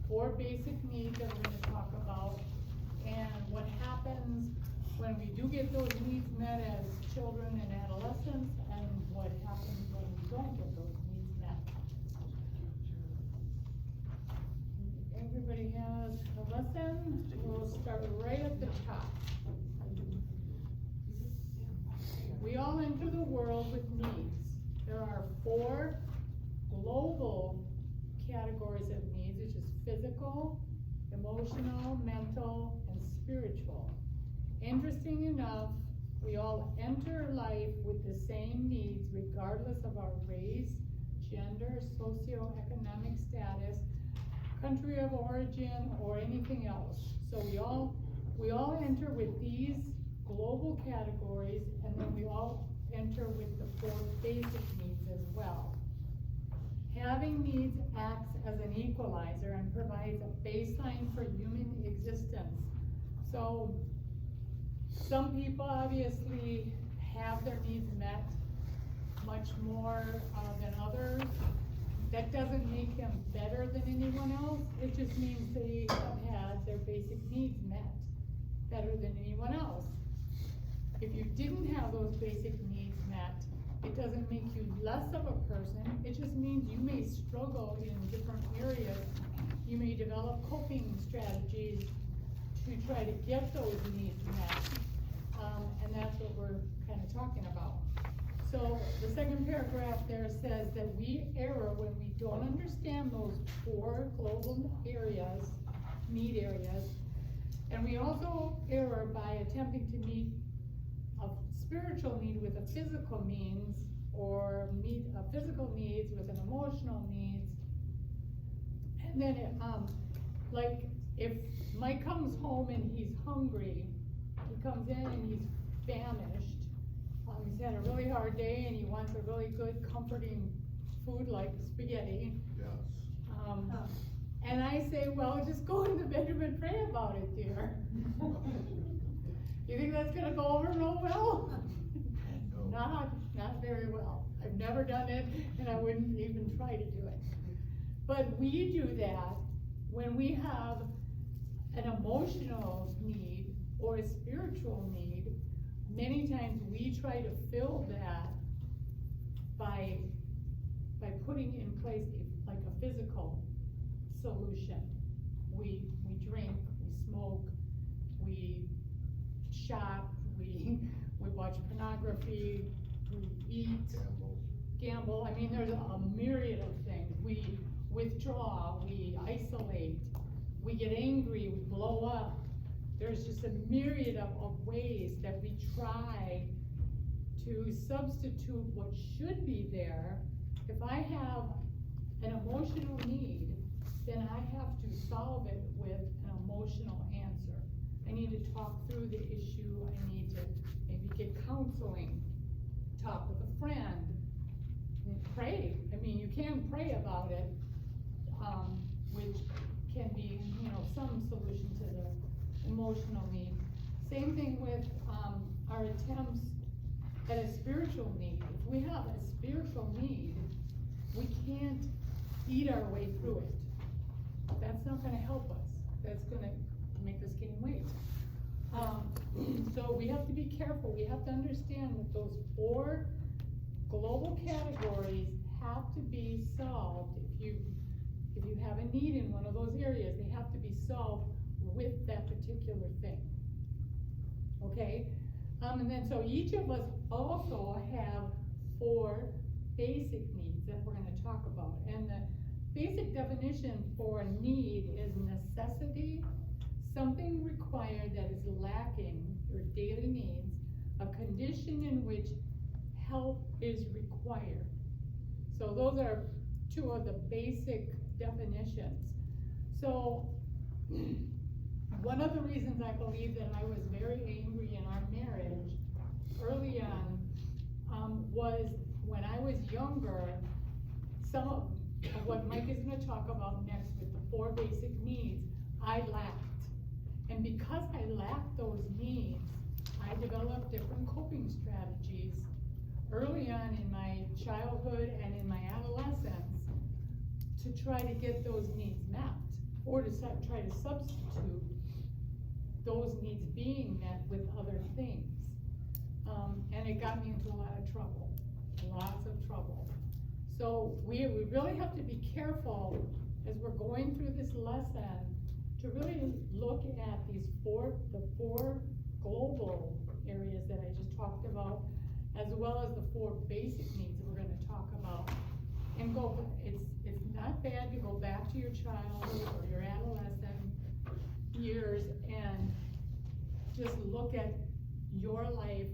4 basic needs that we're gonna talk about, and what happens when we do get those needs met as children and adolescents, and what happens when we don't get those needs met. Everybody has a lesson. We'll start right at the top. We all enter the world with needs. There are 4 global categories of needs, which is physical, emotional, mental, and spiritual. Interesting enough, we all enter life with the same needs regardless of our race, gender, socioeconomic status, country of origin, or anything else. So we all enter with these global categories, and then we all enter with the 4 basic needs as well. Having needs acts as an equalizer and provides a baseline for human existence. So some people obviously have their needs met much more than others. That doesn't make them better than anyone else. It just means they have had their basic needs met better than anyone else. If you didn't have those basic needs met, it doesn't make you less of a person. It just means you may struggle in different areas. You may develop coping strategies to try to get those needs met. And that's what we're kind of talking about. So the second paragraph there says that we err when we don't understand those 4 global areas, need areas, and we also err by attempting to meet a spiritual need with a physical means, or meet a physical needs with an emotional needs. And then like if Mike comes home and he's hungry, he comes in and he's famished, he's had a really hard day and he wants a really good comforting food like spaghetti. Yes. And I say, well, just go in the bedroom and pray about it, dear. You think that's gonna go over real well? No. Not very well. I've never done it, and I wouldn't even try to do it. But we do that when we have an emotional need or a spiritual need. Many times we try to fill that by putting in place like a physical solution. We drink, we smoke, we shop, we watch pornography, we eat, gamble. I mean, there's a myriad of things. We withdraw, we isolate, we get angry, we blow up. There's just a myriad of ways that we try to substitute what should be there. If I have an emotional need, then I have to solve it with an emotional answer. I need to talk through the issue. I need to maybe get counseling, talk with a friend, and pray. I mean, you can pray about it, which can be, some solution to the emotional need. Same thing with our attempts at a spiritual need. If we have a spiritual need, we can't eat our way through it. That's not gonna help us. That's gonna make us gain weight. So we have to be careful. We have to understand that those 4 global categories have to be solved. If you have a need in one of those areas, they have to be solved with that particular thing. Okay? And then so each of us also have 4 basic needs that we're going to talk about. And the basic definition for a need is necessity, something required that is lacking your daily needs, a condition in which help is required. So those are 2 of the basic definitions. So one of the reasons I believe that I was very angry in our marriage early on was when I was younger. Some of what Mike is going to talk about next with the 4 basic needs, I lacked. And because I lacked those needs, I developed different coping strategies early on in my childhood and in my adolescence to try to get those needs met. or to try to substitute those needs being met with other things. And it got me into a lot of trouble, lots of trouble. So we really have to be careful as we're going through this lesson to really look at the four global areas that I just talked about, as well as the 4 basic needs that we're gonna talk about. And it's not bad to go back to your childhood or your adolescent years and just look at your life,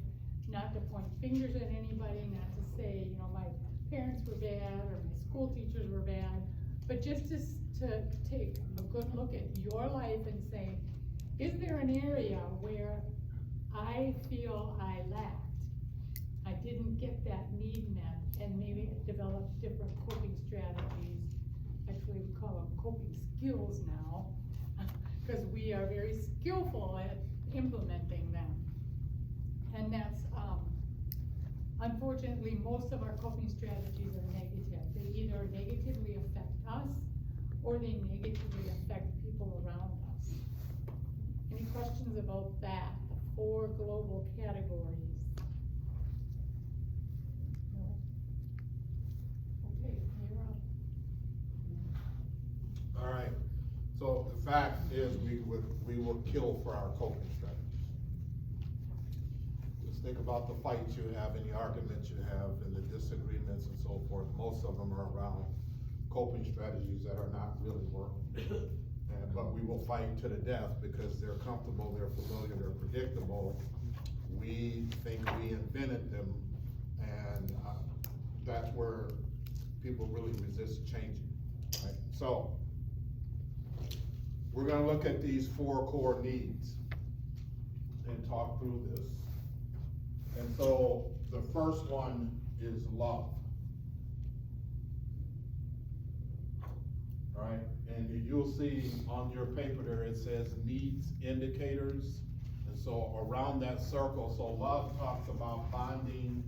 not to point fingers at anybody, not to say, you know, my parents were bad or my school teachers were bad, but just to take a good look at your life and say, is there an area where I feel I lacked? I didn't get that need met, and maybe develop different coping strategies. Actually, we call them coping skills now, because we are very skillful at implementing them. And that's, unfortunately, most of our coping strategies are negative. They either negatively affect us, or they negatively affect people around us. Any questions about that, the 4 global categories? No? Okay, you're up. All right, so the fact is we will kill for our coping strategies. Just think about the fights you have and the arguments you have and the disagreements and so forth. Most of them are around coping strategies that are not really working. But we will fight to the death because they're comfortable, they're familiar, they're predictable. We think we invented them, and that's where people really resist changing, right? So, we're gonna look at these 4 core needs and talk through this. And so, the first one is love. All right, and you'll see on your paper there, it says needs indicators. And so around that circle, so love talks about bonding,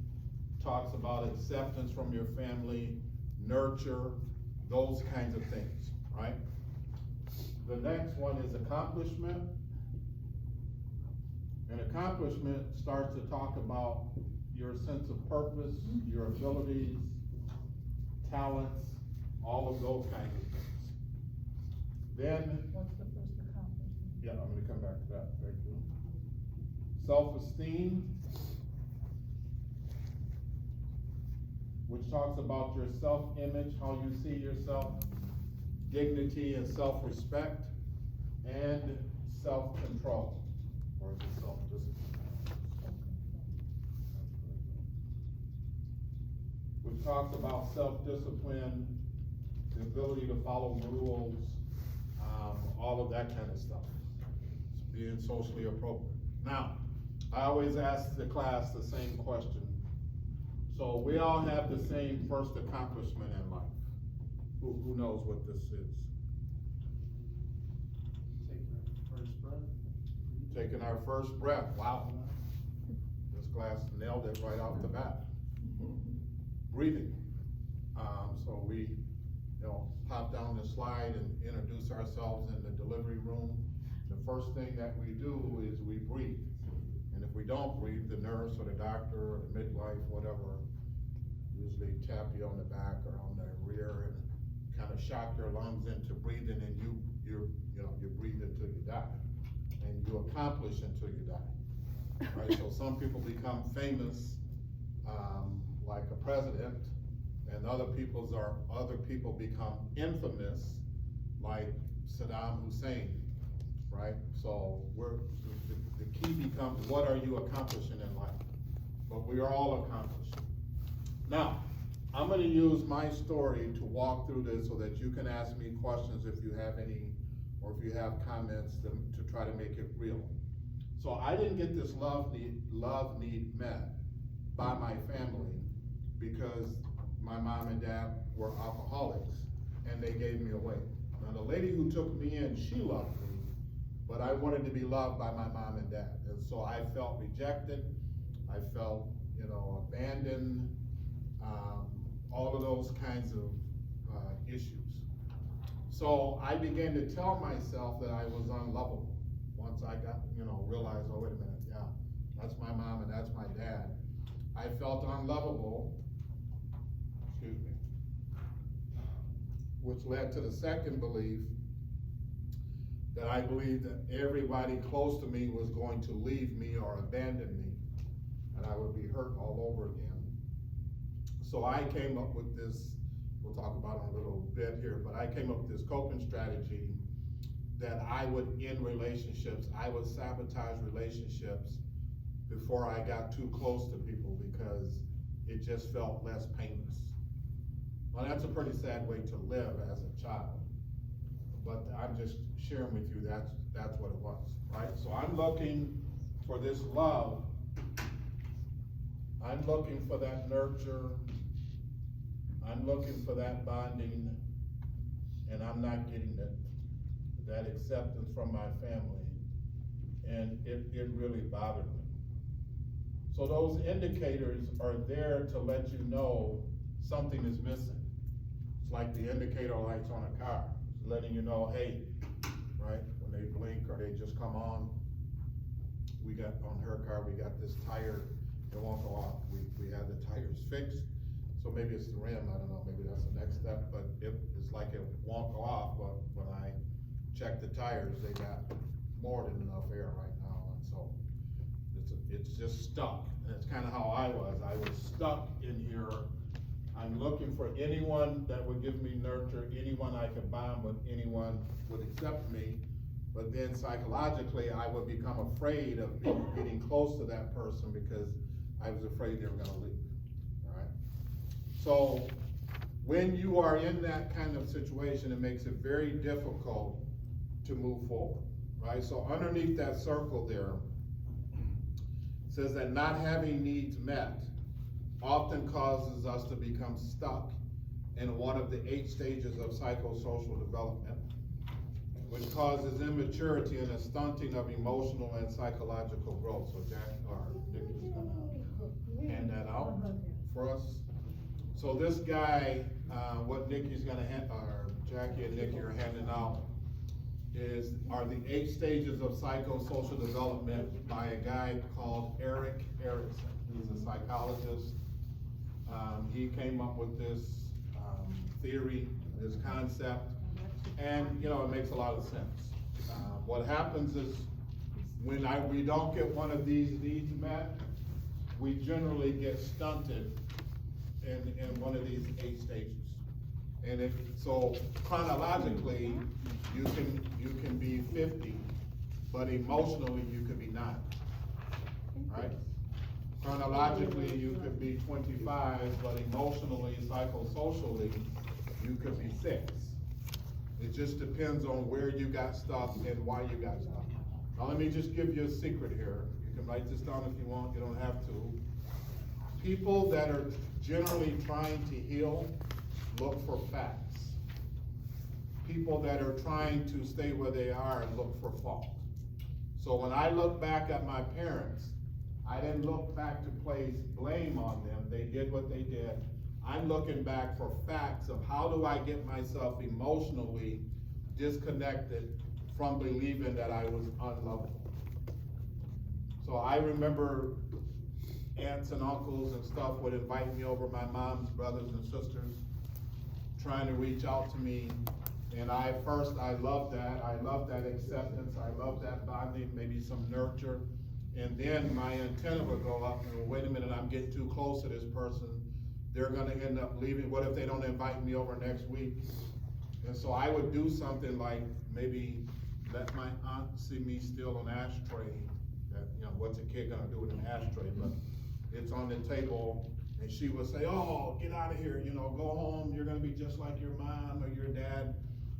talks about acceptance from your family, nurture, those kinds of things, right? The next one is accomplishment. And accomplishment starts to talk about your sense of purpose, your abilities, talents, all of those kinds of things. Then, What's the first accomplishment? yeah, I'm gonna come back to that, thank you. Self-esteem, which talks about your self-image, how you see yourself, dignity and self-respect, and self-control, or is it self-discipline? Which talks about self-discipline, the ability to follow rules, all of that kind of stuff. Being socially appropriate. Now, I always ask the class the same question. So we all have the same first accomplishment in life. Who knows what this is? Taking our first breath. Wow. This class nailed it right off the bat. Breathing. So we, pop down the slide and introduce ourselves in the delivery room. The first thing that we do is we breathe. And if we don't breathe, the nurse or the doctor or the midwife, whatever, usually tap you on the back or on the rear and kind of shock your lungs into breathing, and you breathe until you die. And you accomplish until you die. Right? So some people become famous, like a president, and other people become infamous, like Saddam Hussein, right? So the key becomes, what are you accomplishing in life? But we are all accomplishing. Now, I'm gonna use my story to walk through this so that you can ask me questions if you have any, or if you have comments to try to make it real. So I didn't get this love need met by my family because my mom and dad were alcoholics and they gave me away. Now the lady who took me in, she loved me, but I wanted to be loved by my mom and dad. And so I felt rejected, I felt, abandoned, all of those kinds of issues. So I began to tell myself that I was unlovable. Once I got, realized, oh, wait a minute, yeah, that's my mom and that's my dad. I felt unlovable, excuse me, which led to the second belief that I believed that everybody close to me was going to leave me or abandon me, and I would be hurt all over again. So I came up with this, we'll talk about it in a little bit here, but I came up with this coping strategy that I would end relationships, I would sabotage relationships before I got too close to people because it just felt less painless. Well, that's a pretty sad way to live as a child, but I'm just sharing with you that's what it was, right? So I'm looking for this love. I'm looking for that nurture. I'm looking for that bonding, and I'm not getting that acceptance from my family, and it really bothered me. So those indicators are there to let you know something is missing. It's like the indicator lights on a car, it's letting you know, hey, right, when they blink or they just come on, we got, on her car, we got this tire, it won't go off. We had the tires fixed, so maybe it's the rim, I don't know, maybe that's the next step, but it's like it won't go off, but when I check the tires, they got more than enough air right now, and so it's just stuck. And it's kind of how I was stuck in here. I'm looking for anyone that would give me nurture, anyone I could bond with, anyone would accept me, but then psychologically, I would become afraid of getting close to that person because I was afraid they were gonna leave, all right? So, when you are in that kind of situation, it makes it very difficult to move forward, right? So underneath that circle there, it says that not having needs met often causes us to become stuck in one of the 8 stages of psychosocial development, which causes immaturity and a stunting of emotional and psychological growth. So Jack, or Nick is gonna hand that out for us. So this guy, what Nikki's gonna hand, or Jackie and Nikki are handing out, are the 8 stages of psychosocial development by a guy called Erik Erikson. He's a psychologist. He came up with this theory, this concept, and it makes a lot of sense. What happens is when we don't get one of these needs met, we generally get stunted in one of these 8 stages. And so chronologically, you can be 50, but emotionally you could be 9, right? Chronologically, you could be 25, but emotionally, psychosocially, you could be 6. It just depends on where you got stuck and why you got stuck. Now let me just give you a secret here. You can write this down if you want, you don't have to. People that are generally trying to heal look for facts. People that are trying to stay where they are look for fault. So when I look back at my parents, I didn't look back to place blame on them. They did what they did. I'm looking back for facts of how do I get myself emotionally disconnected from believing that I was unlovable. So I remember aunts and uncles and stuff would invite me over, my mom's brothers and sisters, trying to reach out to me. And I loved that. I loved that acceptance. I loved that bonding, maybe some nurture. And then my antenna would go up and, wait a minute, I'm getting too close to this person. They're gonna end up leaving. What if they don't invite me over next week? And so I would do something like maybe let my aunt see me steal an ashtray. That, what's a kid gonna do with an ashtray? But it's on the table, and she would say, oh, get out of here, go home, you're gonna be just like your mom or your dad.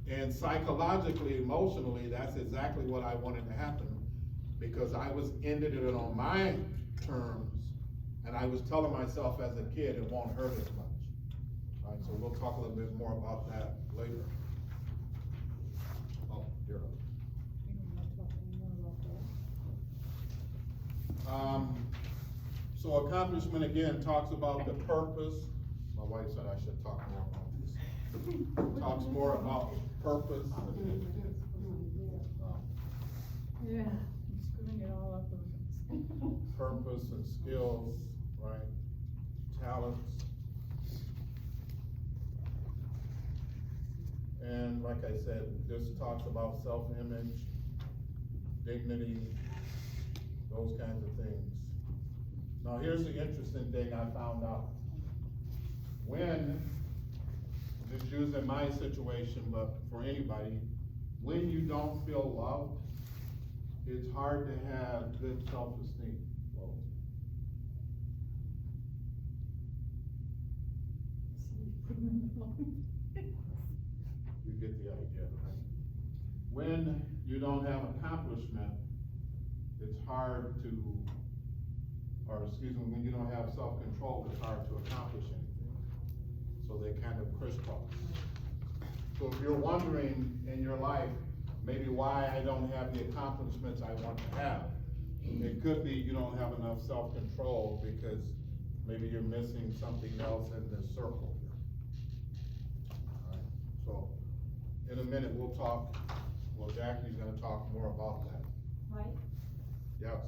And psychologically, emotionally, that's exactly what I wanted to happen, because I was ending it on my terms, and I was telling myself as a kid it won't hurt as much. All right, so we'll talk a little bit more about that later. Oh, here. So accomplishment again talks about the purpose. My wife said I should talk more about this. talks more about purpose and, Yeah, I'm screwing it all up. purpose and skills, right? Talents. And like I said, this talks about self-image, dignity, those kinds of things. Now, here's the interesting thing I found out. When, just using my situation, but for anybody, when you don't feel loved, it's hard to have good self-esteem. You get the idea, right? When you don't have accomplishment, it's hard to, or excuse me, when you don't have self-control, it's hard to accomplish anything. So they kind of crisscross. So if you're wondering in your life, maybe why I don't have the accomplishments I want to have, it could be you don't have enough self-control because maybe you're missing something else in this circle here. Alright, so in a minute we'll talk, well, Jackie's gonna talk more about that. Mike, Yes,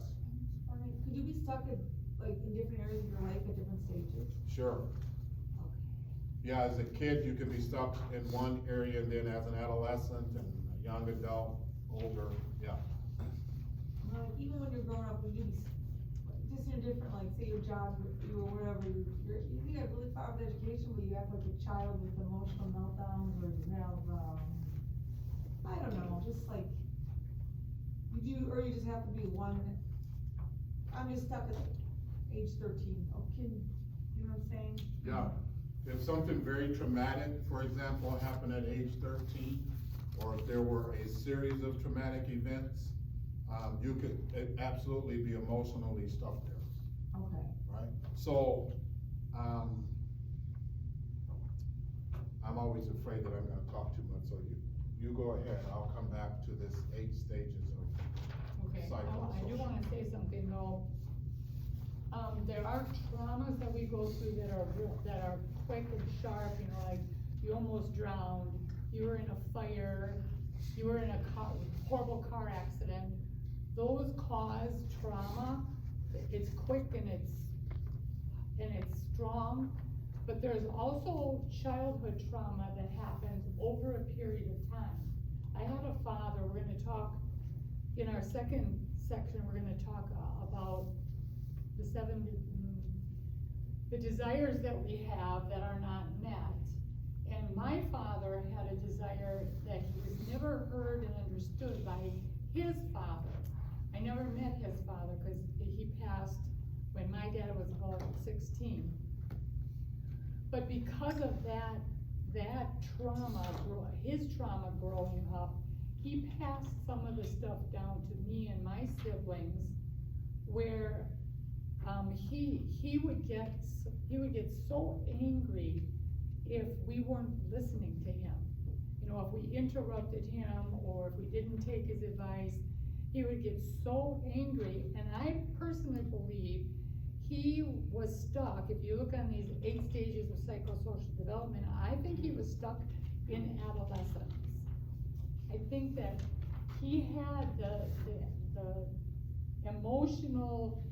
could you be stuck at, like, in different areas of your life at different stages? sure. Okay. Yeah, as a kid, you can be stuck in one area, and then as an adolescent and a young adult, older, yeah. Even when you're growing up, when you be, just in a different, like, say your job, you or whatever, you have really far with education, but you have like a child with emotional meltdowns, or you have, I don't know, just like, or you just have to be one, I'm just stuck at age 13, you know what I'm saying? Yeah, if something very traumatic, for example, happened at age 13, or if there were a series of traumatic events, you could absolutely be emotionally stuck there, Okay. right? So, I'm always afraid that I'm gonna talk too much, so you go ahead, I'll come back to this 8 stages of Okay, cycle. I do wanna say something though. There are traumas that we go through that are quick and sharp, you know, like you almost drowned, you were in a fire, you were in a horrible car accident. Those cause trauma. It's quick and it's strong, but there's also childhood trauma that happens over a period of time. I had a father, we're gonna talk, in our second section, we're gonna talk about the desires that we have that are not met. And my father had a desire that he was never heard and understood by his father. I never met his father because he passed when my dad was about 16. But because of that trauma, his trauma growing up, he passed some of the stuff down to me and my siblings, where he would get so angry if we weren't listening to him. You know, if we interrupted him or if we didn't take his advice, he would get so angry. And I personally believe he was stuck. If you look on these 8 stages of psychosocial development, I think he was stuck in adolescence. I think that he had the emotional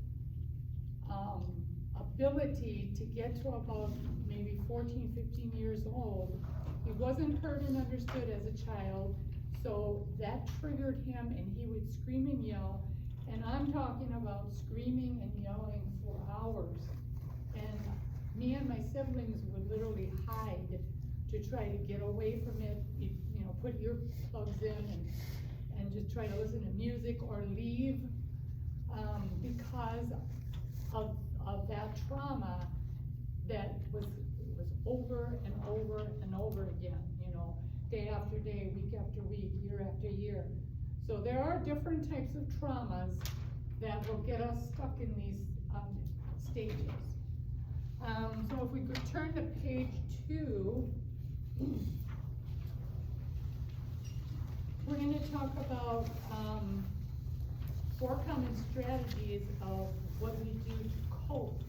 ability to get to about maybe 14, 15 years old. He wasn't heard and understood as a child, so that triggered him and he would scream and yell. And I'm talking about screaming and yelling for hours. And me and my siblings would literally hide to try to get away from it, you know, put earplugs in and just try to listen to music or leave, because of that trauma that was over and over and over again, you know, day after day, week after week, year after year. So there are different types of traumas that will get us stuck in these stages. So if we could turn to page 2, we're going to talk about 4 common strategies of what we do to cope.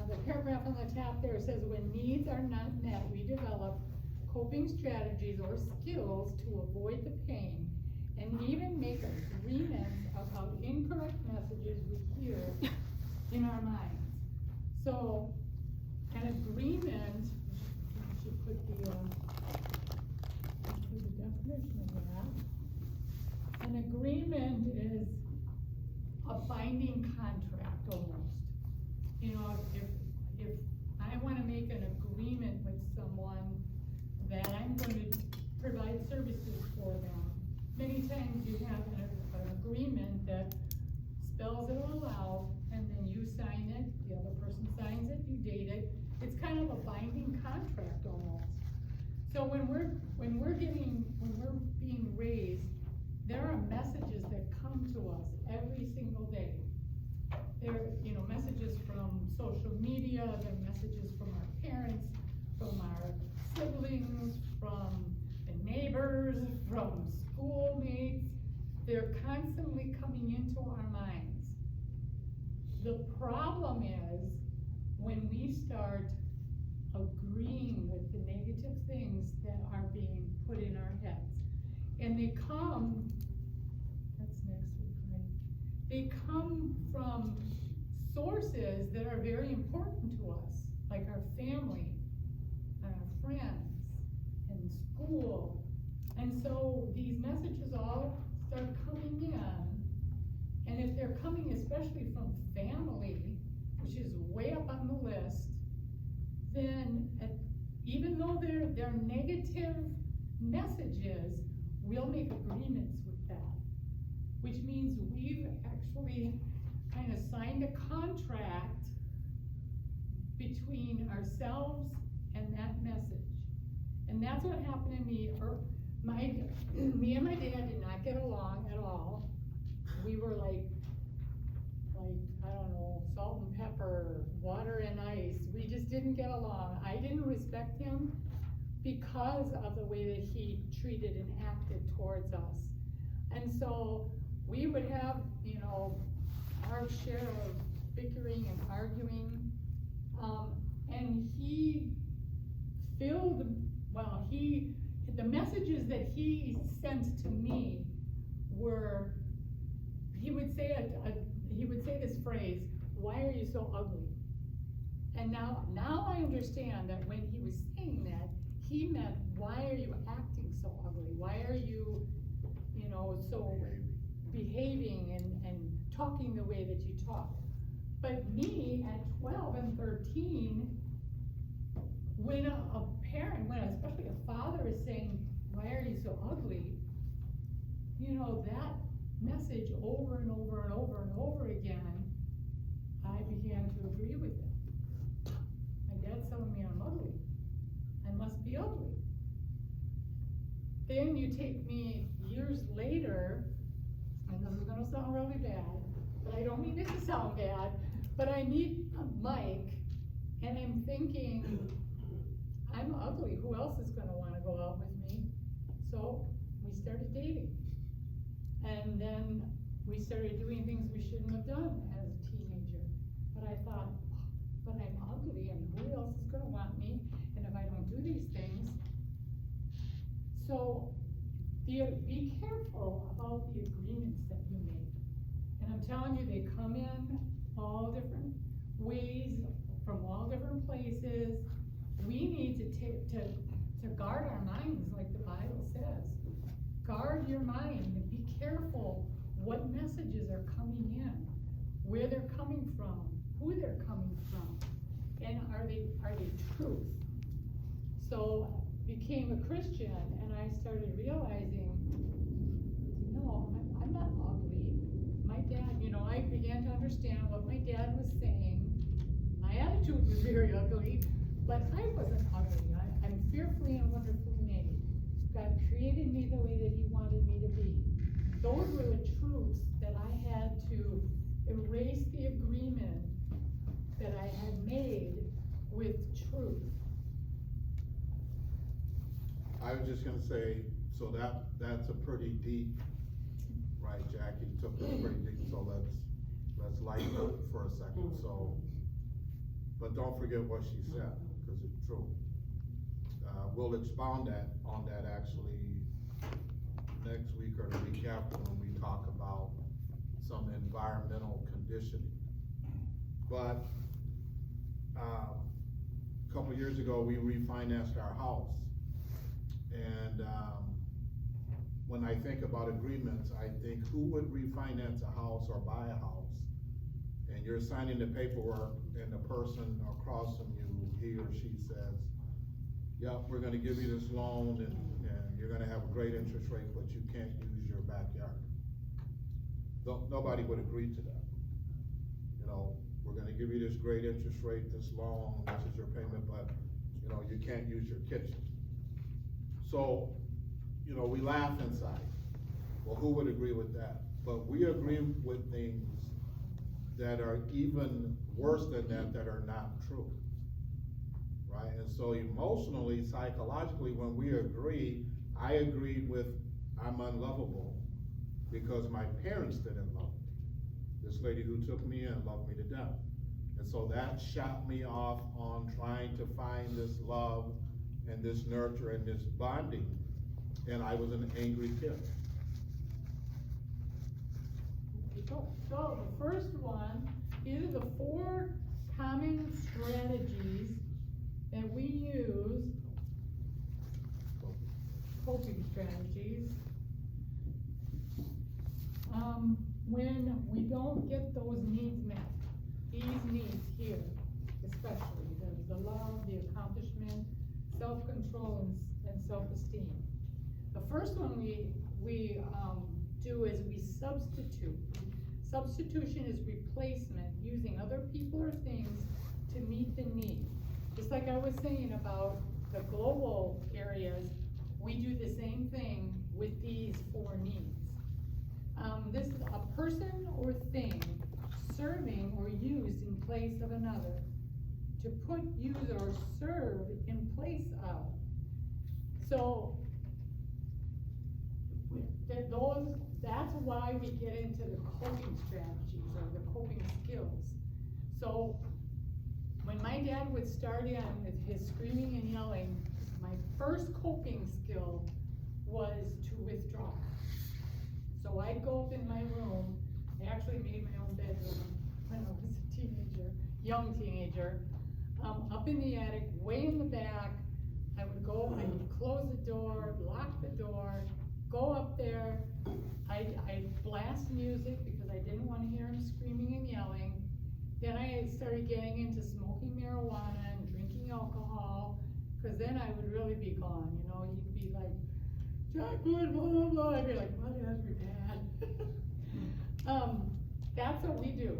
The paragraph on the top there says, when needs are not met, we develop coping strategies or skills to avoid the pain and even make agreements about incorrect messages we hear in our minds. So, an agreement, I should put the definition of that. An agreement is a binding contract almost. You know, if I wanna make an agreement with someone that I'm going to provide services for them, many times you have an agreement that spells it all out, and then you sign it, the other person signs it, you date it. It's kind of a binding contract almost. So when we're being raised, there are messages that come to us every single day. There are, you know, messages from social media, there are messages from our parents, from our siblings, from the neighbors, from schoolmates. They're constantly coming into our minds. The problem is when we start agreeing with the negative things that are being put in our heads. And they come, that's next week, right? They come from sources that are very important to us, like our family, and our friends, and school. And so these messages all start coming in, and if they're coming especially from family, which is way up on the list, then even though they're negative messages, we'll make agreements with that. Which means we've actually kind of signed a contract between ourselves and that message. And that's what happened to me. Me and my dad did not get along at all. We were like, I don't know, salt and pepper, water and ice. We just didn't get along. I didn't respect him because of the way that he treated and acted towards us. And so we would have, you know, our share of bickering and arguing. And the messages that he sent to me were, he would say this phrase, "Why are you so ugly?" And now I understand that when he was saying that, he meant, why are you acting so ugly? Why are you, you know, so behaving and talking the way that you talk? But me at 12 and 13, when a parent, especially a father is saying, why are you so ugly? You know, that message over and over and over and over again, I began to agree with it. My dad's telling me I'm ugly. I must be ugly. Then you take me years later, and this is gonna sound really bad, but I don't mean it to sound bad, but I meet Mike, and I'm thinking, I'm ugly, who else is gonna wanna go out with me? So, we started dating. And then we started doing things we shouldn't have done as a teenager. But I thought, but I'm ugly, and who else is gonna want me? And if I don't do these things. So, be careful about the agreements that you make. And I'm telling you, they come in all different ways, from all different places. We need to guard our minds, like the Bible says. Guard your mind and be careful what messages are coming in, where they're coming from, who they're coming from, and are they truth? So became a Christian, and I started realizing, no, I'm not ugly. My dad, you know, I began to understand what my dad was saying. My attitude was very ugly, but I wasn't ugly. I'm fearfully and wonderfully made. God created me the way that he wanted me to be. Those were the truths that I had to erase the agreement that I had made with truth. I was just gonna say, so that's a pretty deep, right, Jackie, took it pretty deep, so let's lighten up for a second, so. But but don't forget what she said, cause it's true. We'll expound on that actually next week or the week after when we talk about some environmental conditioning. But, a couple years ago, we refinanced our house. And, when I think about agreements, I think who would refinance a house or buy a house? And you're signing the paperwork and the person across from you, he or she says, yep, we're gonna give you this loan and you're gonna have a great interest rate, but you can't use your backyard. Nobody would agree to that. You know, we're gonna give you this great interest rate, this loan, this is your payment, but, you know, you can't use your kitchen. So, you know, we laugh inside. Well, who would agree with that? But we agree with things that are even worse than that are not true. Right? And so emotionally, psychologically, when we agree, I agreed with I'm unlovable because my parents didn't love me. This lady who took me in loved me to death. And so that shot me off on trying to find this love and this nurture and this bonding. And I was an angry kid. So the first one, these are the 4 common strategies that we use, coping strategies, when we don't get those needs met. These needs here, especially, the love, the accomplishment, self-control, and self-esteem. The first one we do is we substitute. Substitution is replacement, using other people or things to meet the need. Just like I was saying about the global areas, we do the same thing with these 4 needs. This is a person or thing serving or used in place of another. To put, use, or serve in place of. So, that's why we get into the coping strategies or the coping skills. So, when my dad would start in with his screaming and yelling, my first coping skill was to withdraw. So I'd go up in my room, I actually made my own bedroom when I was a teenager, young teenager, up in the attic, way in the back. I would go, I would close the door, lock the door, go up there, I'd blast music because I didn't want to hear him screaming and yelling. Then I started getting into smoking marijuana and drinking alcohol, cause then I would really be gone, you know, he'd be like, Jacqueline, blah, blah, blah, I'd be like, whatever, Dad. That's what we do.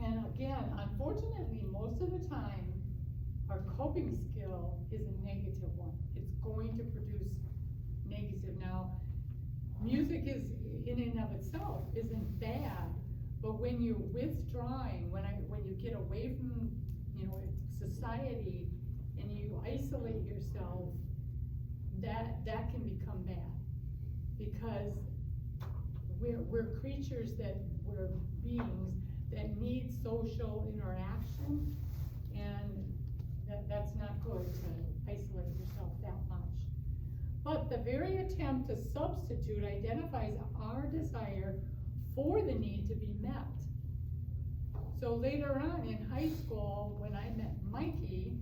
And again, unfortunately, most of the time, our coping skill is a negative one. It's going to produce negative. Now, music is, in and of itself, isn't bad, but when you're withdrawing, when you get away from, you know, society, and you isolate yourself, that can become bad. Because we're creatures we're beings that need social interaction, and that's not good to isolate yourself that much. But the very attempt to substitute identifies our desire for the need to be met. So later on in high school, when I met Mikey,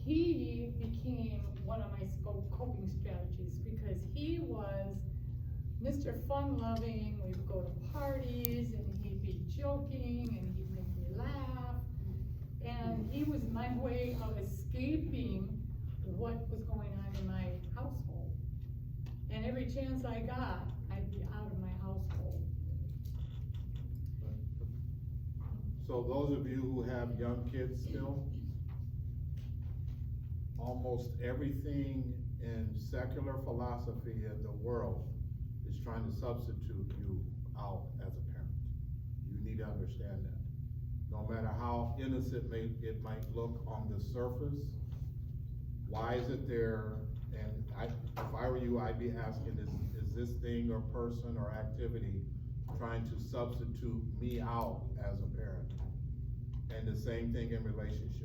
he became one of my coping strategies because he was Mr. Fun-loving. We would go to parties and he'd be joking and he'd make me laugh. And he was my way of escaping what was going on in my household. And every chance I got, I'd be out of my household. So those of you who have young kids still, almost everything in secular philosophy in the world is trying to substitute you out as a parent. You need to understand that. No matter how innocent it might look on the surface, why is it there? And if I were you, I'd be asking, is this thing or person or activity trying to substitute me out as a parent? And the same thing in relationships.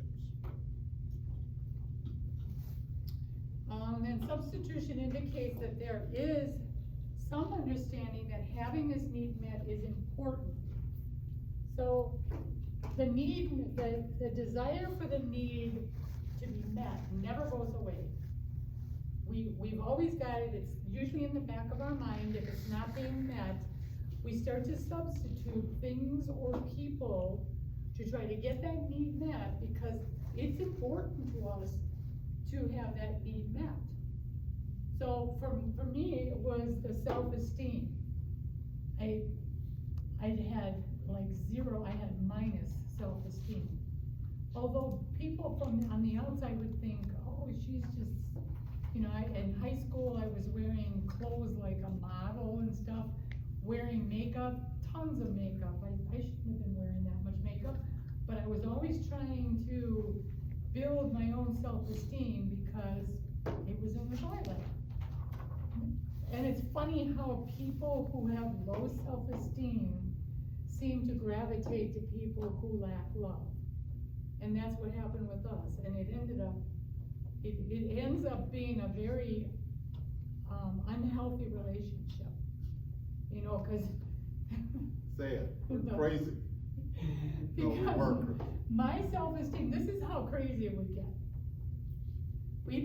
And substitution indicates that there is some understanding that having this need met is important. So the need, the desire for the need to be met never goes away. We've always got it, it's usually in the back of our mind. If it's not being met, we start to substitute things or people to try to get that need met, because it's important to us to have that need met. So for me, it was the self-esteem. I had like zero, I had minus self-esteem. Although people on the outside would think, oh, she's just, you know, in high school I was wearing clothes like a model and stuff, wearing makeup, tons of makeup. I shouldn't have been wearing that much makeup, but I was always trying to build my own self-esteem because it was in the toilet. And it's funny how people who have low self-esteem seem to gravitate to people who lack love. And that's what happened with us, and it ends up being a very unhealthy relationship, you know, cause Say it, we're No. crazy. No, we because weren't. my self-esteem, this is how crazy it would get. We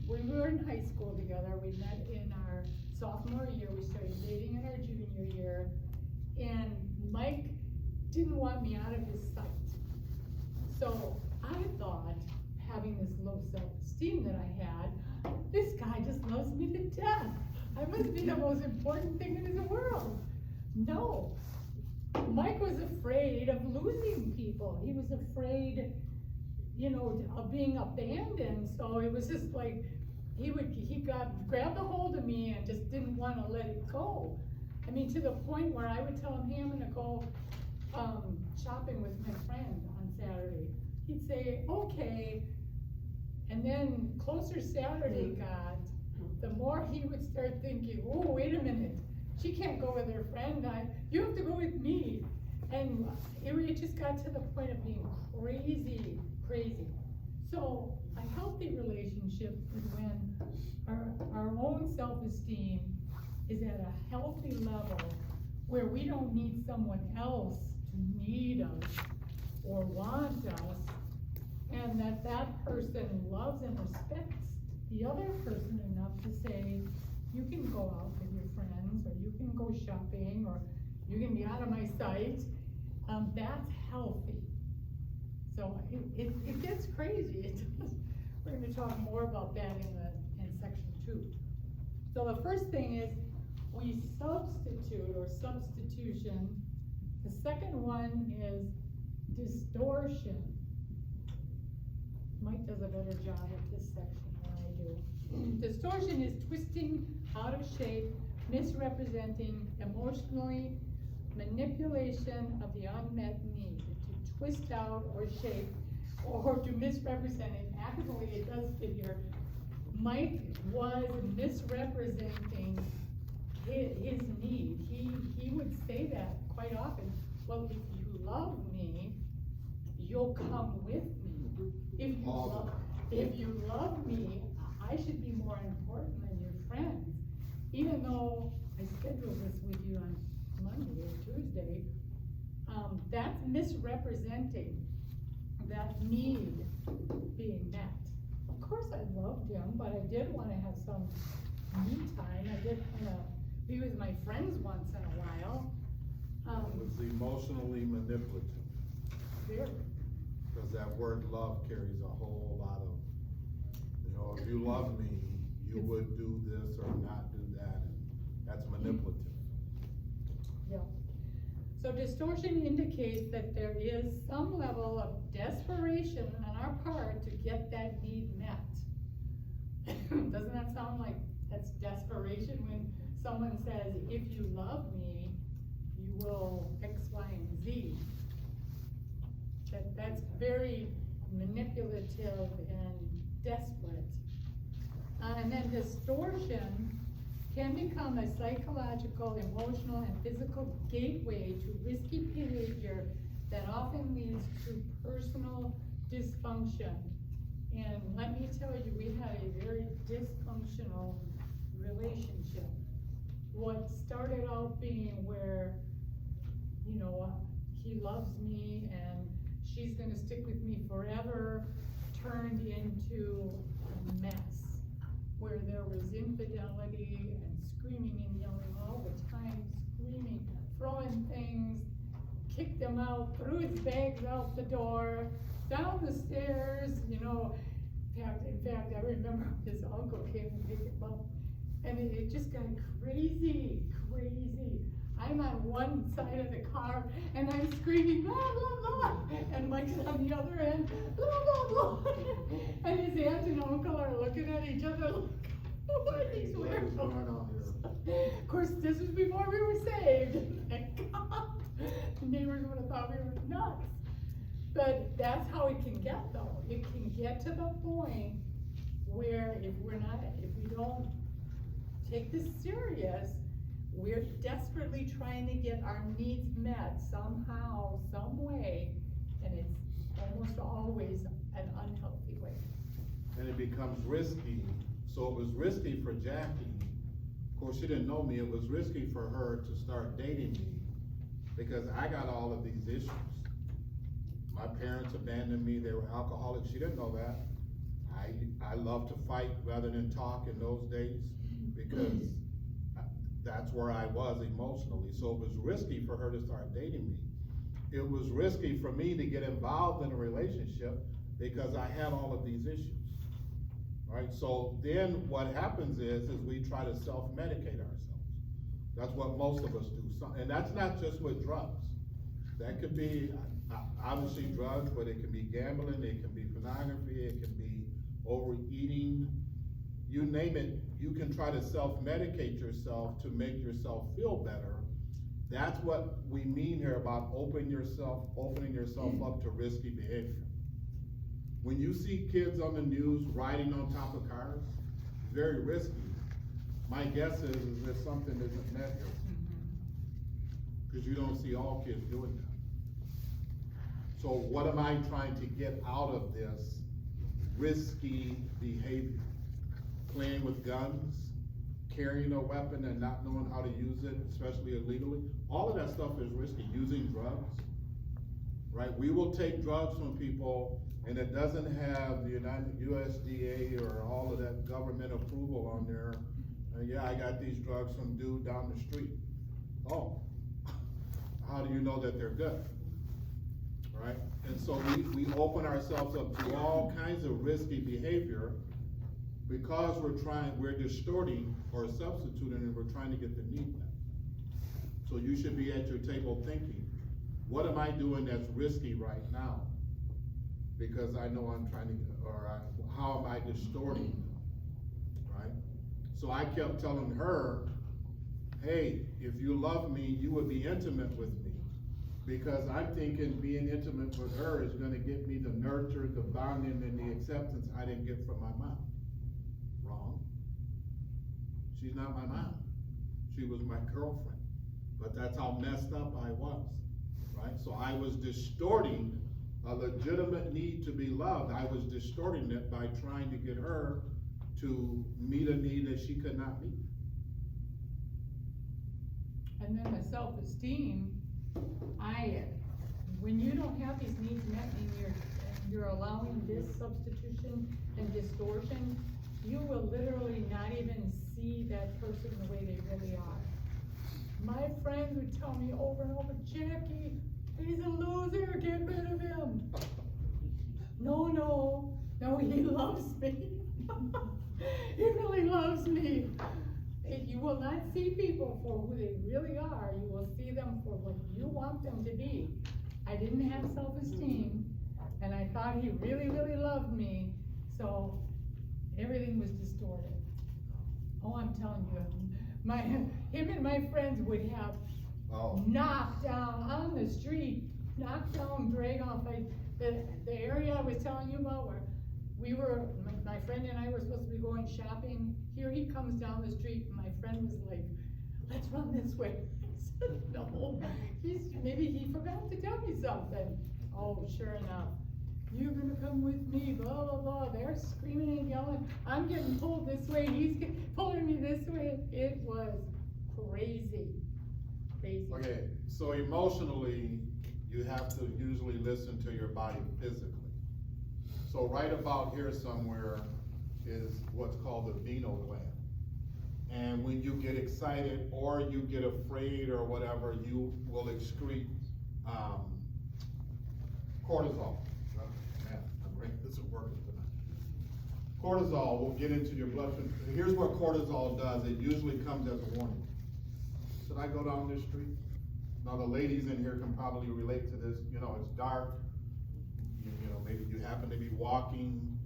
were in high school together, we met in our sophomore year, we started dating in our junior year, and Mike didn't want me out of his sight. So I thought, having this low self-esteem that I had, this guy just loves me to death. I must be the most important thing in the world. No, Mike was afraid of losing people. He was afraid, you know, of being abandoned. So it was just like, he grabbed a hold of me and just didn't want to let it go. I mean, to the point where I would tell him, hey, I'm gonna go shopping with my friend on Saturday. He'd say, okay. And then closer Saturday got, the more he would start thinking, oh, wait a minute, she can't go with her friend, you have to go with me. And it just got to the point of being crazy. So a healthy relationship is when our own self-esteem is at a healthy level where we don't need someone else to need us or want us, and that person loves and respects the other person enough to say, you can go out with your friends, or you can go shopping, or you can be out of my sight. That's healthy. So it gets crazy. It does. We're gonna talk more about that in section 2. So the first thing is we substitute, or substitution. The second one is distortion. Mike does a better job at this section than I do. Distortion is twisting out of shape, misrepresenting, emotionally manipulation of the unmet need, to twist out or shape or to misrepresent it. Actually, it does fit here. Mike was misrepresenting his need. He would say that quite often. Well, if you love me, you'll come with me. If you love me, I should be more important than your friends. Even though I scheduled this with you on Monday or Tuesday, that's misrepresenting that need being met. Of course I loved him, but I did wanna have some me time. I did wanna be with my friends once in a while. It was emotionally manipulative, Very. because that word love carries a whole lot of, you know, if you love me, you would do this or not do that, and that's manipulative. Yeah. So distortion indicates that there is some level of desperation on our part to get that need met. Doesn't that sound like that's desperation when someone says, if you love me, you will X, Y, and Z? That's very manipulative and desperate. And then distortion can become a psychological, emotional, and physical gateway to risky behavior that often leads to personal dysfunction. And let me tell you, we had a very dysfunctional relationship. What started out being where, you know, he loves me and she's gonna stick with me forever, turned into a mess, where there was infidelity and screaming and yelling all the time, screaming, throwing things, kicked him out, threw his bags out the door, down the stairs, you know. In fact, I remember his uncle came and picked him up, and it just got crazy. I'm on one side of the car, and I'm screaming, blah, blah, blah, and Mike's on the other end, blah, blah, blah. And his aunt and uncle are looking at each other like, what are these What is weirdos? going on here? Of course, this was before we were saved. Thank God. The neighbors would have thought we were nuts. But that's how it can get though. It can get to the point where if we don't take this serious, we're desperately trying to get our needs met somehow, some way, and it's almost always an unhealthy way. And it becomes risky. So it was risky for Jackie. Of course, she didn't know me. It was risky for her to start dating me because I got all of these issues. My parents abandoned me. They were alcoholics. She didn't know that. I love to fight rather than talk in those days because that's where I was emotionally. So it was risky for her to start dating me. It was risky for me to get involved in a relationship because I had all of these issues. Right, so then what happens is we try to self-medicate ourselves. That's what most of us do, and that's not just with drugs. That could be, obviously drugs, but it can be gambling, it can be pornography, it can be overeating, you name it, you can try to self-medicate yourself to make yourself feel better. That's what we mean here about opening yourself up to risky behavior. When you see kids on the news riding on top of cars, very risky. My guess is that something isn't met here. Because you don't see all kids doing that. So what am I trying to get out of this risky behavior? Playing with guns, carrying a weapon and not knowing how to use it, especially illegally. All of that stuff is risky. Using drugs, right? We will take drugs from people and it doesn't have the USDA or all of that government approval on there. Yeah, I got these drugs from dude down the street. Oh, how do you know that they're good? Right? And so we open ourselves up to all kinds of risky behavior because we're distorting or substituting and we're trying to get the need met. So you should be at your table thinking, what am I doing that's risky right now? Because I know I'm trying to, how am I distorting them, right? So I kept telling her, hey, if you love me, you would be intimate with me. Because I'm thinking being intimate with her is gonna get me the nurture, the bonding, and the acceptance I didn't get from my mom. Wrong. She's not my mom. She was my girlfriend. But that's how messed up I was, right? So I was distorting a legitimate need to be loved. I was distorting it by trying to get her to meet a need that she could not meet. And then the self-esteem, when you don't have these needs met and you're allowing this substitution and distortion, you will literally not even see that person the way they really are. My friends would tell me over and over, Jackie, he's a loser, get rid of him. No, he loves me. He really loves me. You will not see people for who they really are. You will see them for what you want them to be. I didn't have self-esteem, and I thought he really, really loved me, so everything was distorted. Oh, I'm telling you, him and my friends would have knocked down on the street, knocked down, drag off, the area I was telling you about where my friend and I were supposed to be going shopping. Here he comes down the street and my friend was like, let's run this way. said, no, maybe he forgot to tell me something. Oh, sure enough, you're gonna come with me, blah, blah, blah, they're screaming and yelling, I'm getting pulled this way, pulling me this way, it was crazy, crazy. Okay, so emotionally, you have to usually listen to your body physically. So right about here somewhere is what's called the adrenal gland. And when you get excited or you get afraid or whatever, you will excrete, cortisol. Man, my brain isn't working tonight. Cortisol will get into your blood stream. Here's what cortisol does. It usually comes as a warning. Should I go down this street? Now the ladies in here can probably relate to this. You know, it's dark. You know, maybe you happen to be walking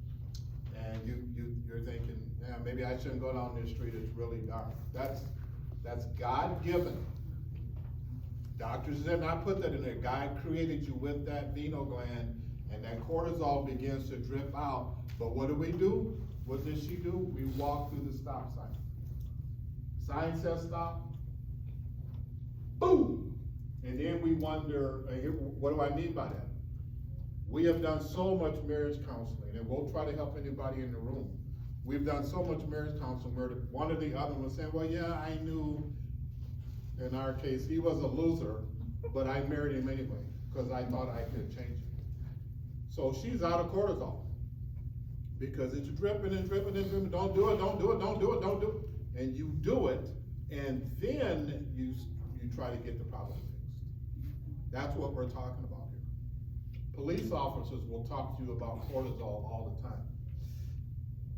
and you're thinking, yeah, maybe I shouldn't go down this street. It's really dark. That's God-given. Doctors did not put that in there. God created you with that adrenal gland, and that cortisol begins to drip out. But what do? What does she do? We walk through the stop sign. Sign says stop. Boom! And then we wonder, what do I mean by that? We have done so much marriage counseling, and we'll try to help anybody in the room. We've done so much marriage counseling where one or the other was saying, well, yeah, I knew, in our case, he was a loser, but I married him anyway, because I thought I could change him. So she's out of cortisol, because it's dripping and dripping and dripping. Don't do it, don't do it, don't do it, don't do it. And you do it, and then you try to get the problem fixed. That's what we're talking about here. Police officers will talk to you about cortisol all the time.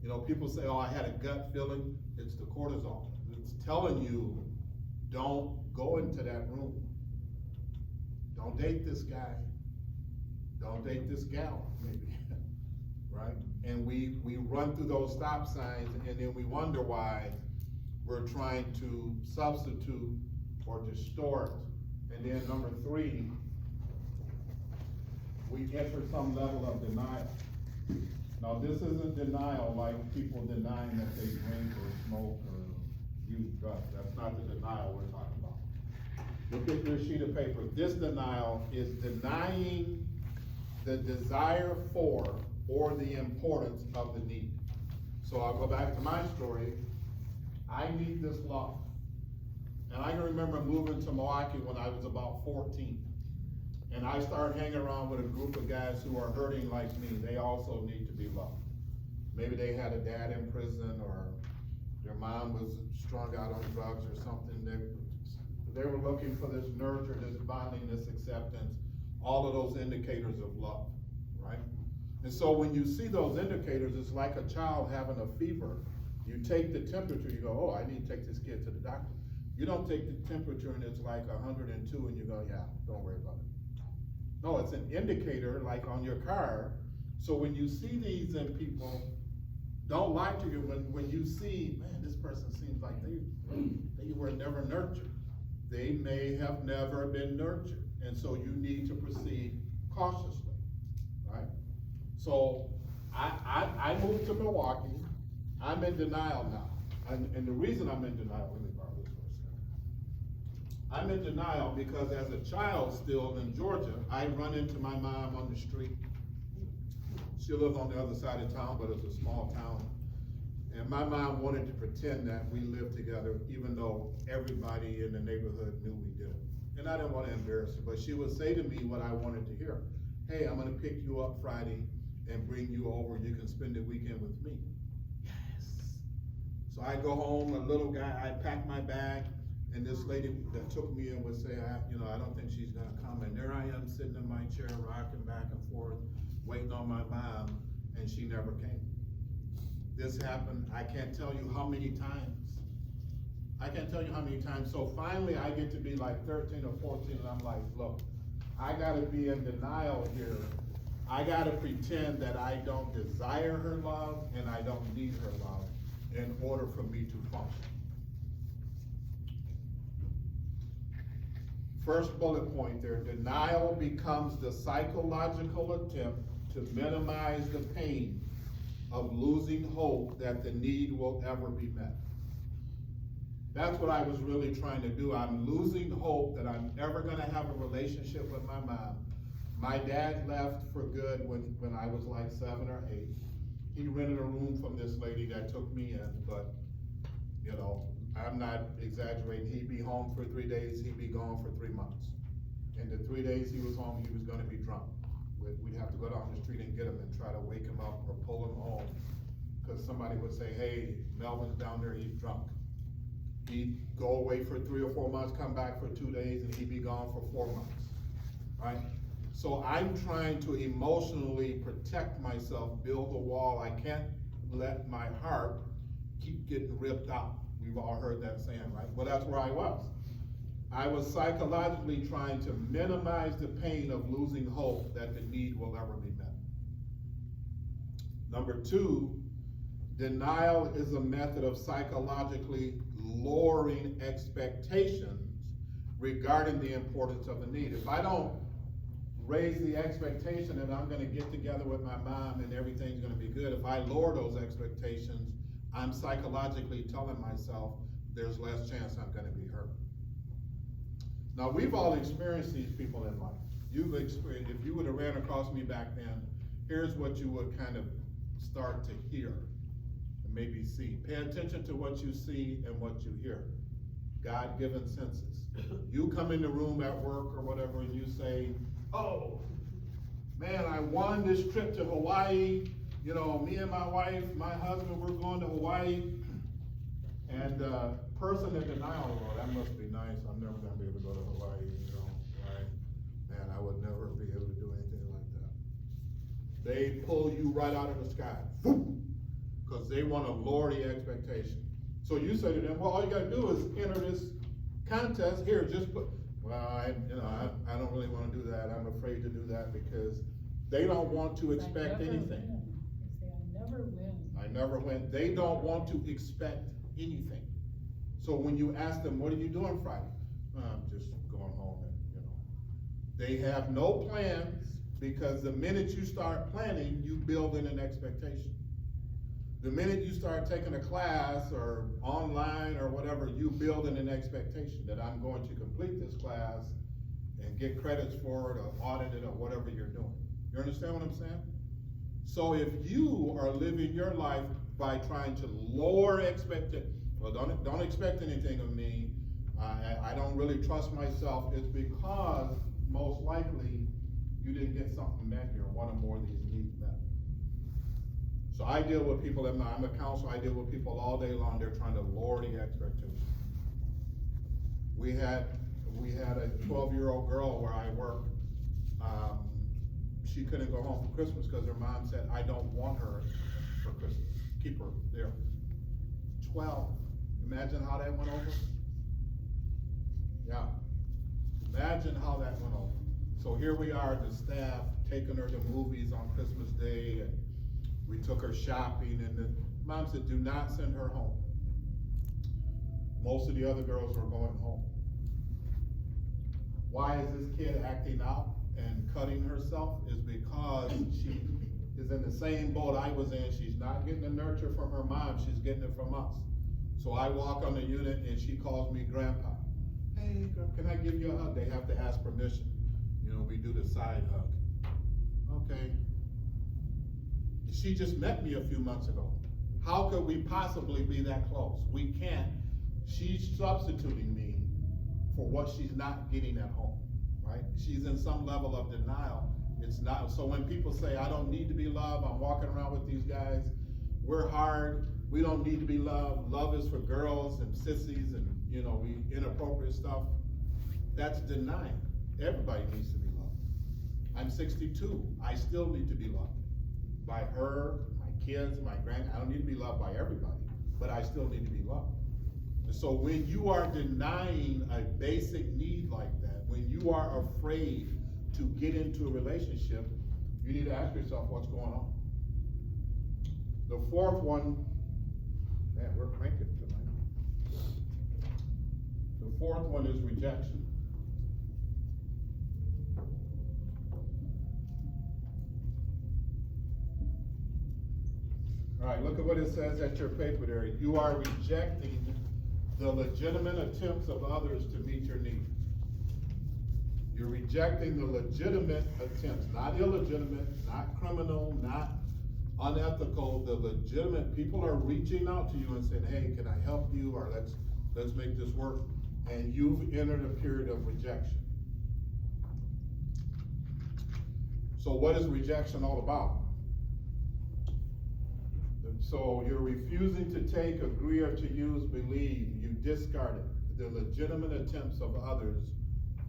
You know, people say, oh, I had a gut feeling. It's the cortisol. It's telling you, don't go into that room. Don't date this guy. Don't date this gal, maybe, right? And we run through those stop signs, and then we wonder why we're trying to substitute or distort. And then number 3, we enter some level of denial. Now, this isn't denial like people denying that they drink or smoke or use drugs. That's not the denial we're talking about. Look at your sheet of paper. This denial is denying the desire for or the importance of the need. So I'll go back to my story. I need this love. And I can remember moving to Milwaukee when I was about 14. And I started hanging around with a group of guys who are hurting like me. They also need to be loved. Maybe they had a dad in prison, or their mom was strung out on drugs or something. They were looking for this nurture, this bonding, this acceptance, all of those indicators of love, right? And so when you see those indicators, it's like a child having a fever. You take the temperature, you go, oh, I need to take this kid to the doctor. You don't take the temperature and it's like 102 and you go, yeah, don't worry about it. No, it's an indicator like on your car. So when you see these and people, don't lie to you. When you see, man, this person seems like they were never nurtured. They may have never been nurtured. And so you need to proceed cautiously, right? So I moved to Milwaukee. I'm in denial now. And the reason I'm in denial, let me borrow this for a second. I'm in denial because as a child still in Georgia, I run into my mom on the street. She lived on the other side of town, but it's a small town. And my mom wanted to pretend that we lived together, even though everybody in the neighborhood knew we didn't. And I didn't want to embarrass her, but she would say to me what I wanted to hear. Hey, I'm gonna pick you up Friday and bring you over. You can spend the weekend with me. Yes. So I go home, a little guy, I pack my bag, and this lady that took me in would say, I don't think she's gonna come. And there I am sitting in my chair, rocking back and forth, waiting on my mom, and she never came. This happened, I can't tell you how many times. I can't tell you how many times. So finally I get to be like 13 or 14 and I'm like, look, I gotta be in denial here. I gotta pretend that I don't desire her love and I don't need her love in order for me to function. First bullet point there, denial becomes the psychological attempt to minimize the pain of losing hope that the need will ever be met. That's what I was really trying to do. I'm losing hope that I'm ever gonna have a relationship with my mom. My dad left for good when I was like 7 or 8. He rented a room from this lady that took me in, but, you know, I'm not exaggerating. He'd be home for 3 days, he'd be gone for 3 months. And the 3 days he was home, he was gonna be drunk. We'd have to go down the street and get him and try to wake him up or pull him home. Cause somebody would say, hey, Melvin's down there, he's drunk. He'd go away for 3 or 4 months, come back for 2 days, and he'd be gone for 4 months, right? So I'm trying to emotionally protect myself, build a wall. I can't let my heart keep getting ripped out. We've all heard that saying, right? Well, that's where I was. I was psychologically trying to minimize the pain of losing hope that the need will ever be met. Number 2, denial is a method of psychologically lowering expectations regarding the importance of the need. If I don't raise the expectation that I'm gonna get together with my mom and everything's gonna be good, if I lower those expectations, I'm psychologically telling myself there's less chance I'm gonna be hurt. Now, we've all experienced these people in life. You've experienced, if you would have ran across me back then, here's what you would kind of start to hear and maybe see. Pay attention to what you see and what you hear. God-given senses. You come in the room at work or whatever and you say, oh, man, I won this trip to Hawaii. You know, me and my wife, my husband, we're going to Hawaii. And person in denial, oh, that must be nice. I'm never gonna be able to go to Hawaii, you know, right? Man, I would never be able to do anything like that. They pull you right out of the sky, because they wanna lower the expectation. So you say to them, well, all you gotta do is enter this contest here, just put, well, I don't really wanna do that. I'm afraid to do that because they don't want to expect anything. I never win. I never win. They don't want to expect anything. So when you ask them, what are you doing Friday? I'm just going home and, you know. They have no plans because the minute you start planning, you build in an expectation. The minute you start taking a class or online or whatever, you build in an expectation that I'm going to complete this class and get credits for it or audit it or whatever you're doing. You understand what I'm saying? So if you are living your life by trying to lower expectations, well, don't expect anything of me, I don't really trust myself, it's because most likely you didn't get something met here, one or more of these needs met. So I deal with people, I'm a counselor, I deal with people all day long, they're trying to lower the expectations. We had a 12-year-old girl where I work, she couldn't go home for Christmas because her mom said, I don't want her for Christmas, keep her there. 12, imagine how that went over? Yeah, imagine how that went over. So here we are, the staff, taking her to movies on Christmas Day, and we took her shopping, and the mom said, do not send her home. Most of the other girls are going home. Why is this kid acting out and cutting herself? Is because she is in the same boat I was in. She's not getting the nurture from her mom, she's getting it from us. So I walk on the unit and she calls me grandpa. Hey, can I give you a hug? They have to ask permission. You know, we do the side hug. Okay. She just met me a few months ago. How could we possibly be that close? We can't. She's substituting me for what she's not getting at home, right? She's in some level of denial. It's not, so when people say, I don't need to be loved, I'm walking around with these guys, we're hard, we don't need to be loved, love is for girls and sissies and, you know, we inappropriate stuff, that's denying. Everybody needs to be loved. I'm 62, I still need to be loved. By her, my kids, my I don't need to be loved by everybody, but I still need to be loved. And so when you are denying a basic need like that, when you are afraid to get into a relationship, you need to ask yourself what's going on. The fourth one, man, we're cranking tonight. The fourth one is rejection. All right, look at what it says at your paper there. You are rejecting the legitimate attempts of others to meet your need. You're rejecting the legitimate attempts, not illegitimate, not criminal, not unethical, the legitimate. People are reaching out to you and saying, hey, can I help you, or let's make this work, and you've entered a period of rejection. So what is rejection all about? So you're refusing to take, agree, or to use, believe, you discarded the legitimate attempts of others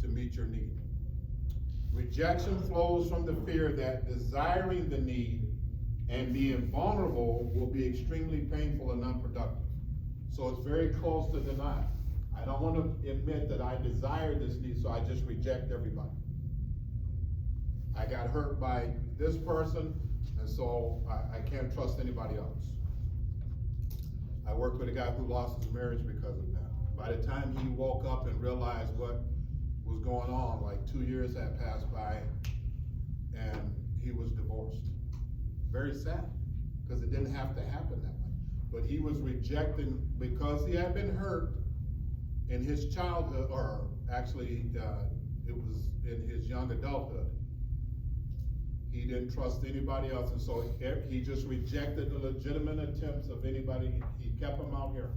to meet your need. Rejection flows from the fear that desiring the need and being vulnerable will be extremely painful and unproductive. So it's very close to denial. I don't want to admit that I desire this need, so I just reject everybody. I got hurt by this person, and so I can't trust anybody else. I worked with a guy who lost his marriage because of that. By the time he woke up and realized what was going on, like 2 years had passed by, and he was divorced. Very sad, because it didn't have to happen that way. But he was rejecting, because he had been hurt in his childhood, or actually, it was in his young adulthood. He didn't trust anybody else, and so he just rejected the legitimate attempts of anybody. He kept them out here.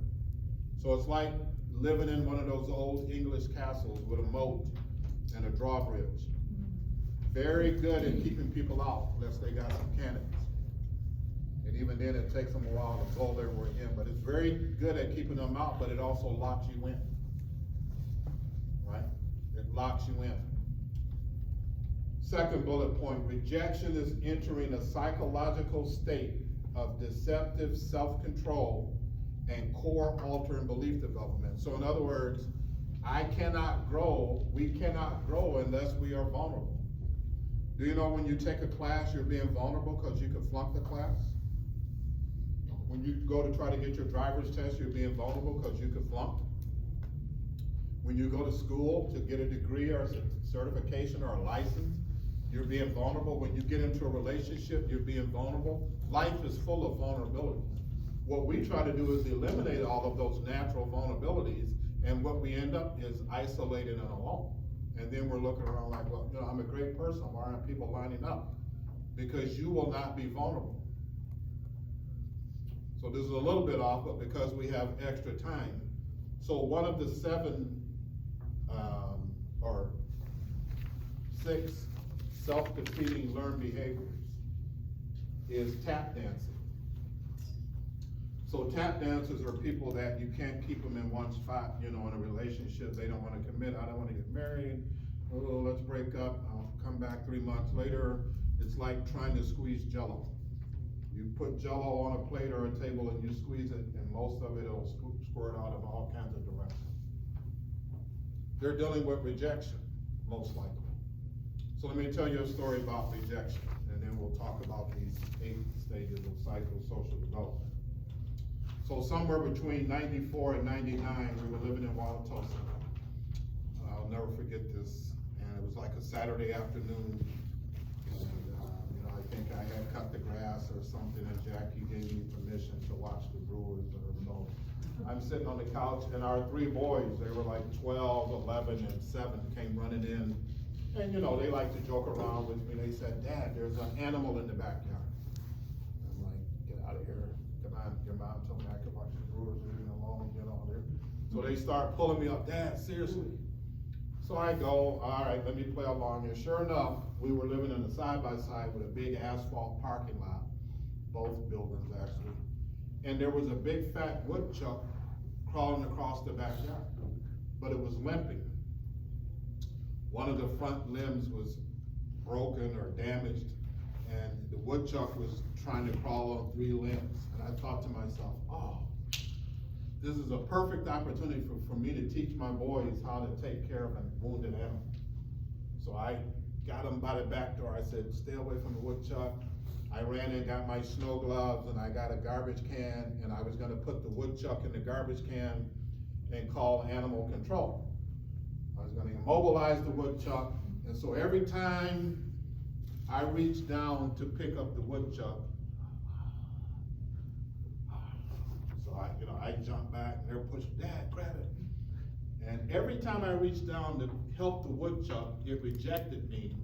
So it's like living in one of those old English castles with a moat and a drawbridge. Very good at keeping people out, unless they got some cannons. And even then, it takes them a while to blow their way in, but it's very good at keeping them out, but it also locks you in. Right? It locks you in. Second bullet point, rejection is entering a psychological state of deceptive self-control and core altering belief development. So in other words, I cannot grow, we cannot grow unless we are vulnerable. Do you know when you take a class, you're being vulnerable because you could flunk the class? When you go to try to get your driver's test, you're being vulnerable because you could flunk. When you go to school to get a degree or a certification or a license, you're being vulnerable. When you get into a relationship, you're being vulnerable. Life is full of vulnerabilities. What we try to do is eliminate all of those natural vulnerabilities, and what we end up is isolated and alone. And then we're looking around like, well, you know, I'm a great person, why aren't people lining up? Because you will not be vulnerable. So this is a little bit off, but because we have extra time. So one of the 7 or 6 self-defeating learned behaviors is tap dancing. So tap dancers are people that you can't keep them in one spot, you know, in a relationship. They don't want to commit. I don't want to get married. Oh, let's break up. I'll come back 3 months later. It's like trying to squeeze Jell-O. You put Jell-O on a plate or a table and you squeeze it, and most of it will squirt out in all kinds of directions. They're dealing with rejection, most likely. So let me tell you a story about rejection, and then we'll talk about these 8 stages of psychosocial development. So somewhere between 94 and 99, we were living in Wauwatosa. I'll never forget this, and it was like a Saturday afternoon, and you know, I think I had cut the grass or something, and Jackie gave me permission to watch the Brewers, or so. I'm sitting on the couch, and our 3 boys, they were like 12, 11, and 7, came running in. And you know, they like to joke around with me. They said, Dad, there's an animal in the backyard. I'm like, get out of here. Come on, your mom told me I could watch the Brewers, leave me alone, you know. So they start pulling me up, Dad, seriously. So I go, all right, let me play along. And sure enough, we were living in a side-by-side with a big asphalt parking lot, both buildings actually. And there was a big fat woodchuck crawling across the backyard, but it was limping. One of the front limbs was broken or damaged, and the woodchuck was trying to crawl on 3 limbs. And I thought to myself, oh, this is a perfect opportunity for me to teach my boys how to take care of a wounded animal. So I got them by the back door. I said, stay away from the woodchuck. I ran and got my snow gloves, and I got a garbage can, and I was gonna put the woodchuck in the garbage can and call animal control. I was gonna immobilize the woodchuck, and so every time I reached down to pick up the woodchuck, so I jump back and they're pushing, Dad, grab it. And every time I reached down to help the woodchuck, it rejected me.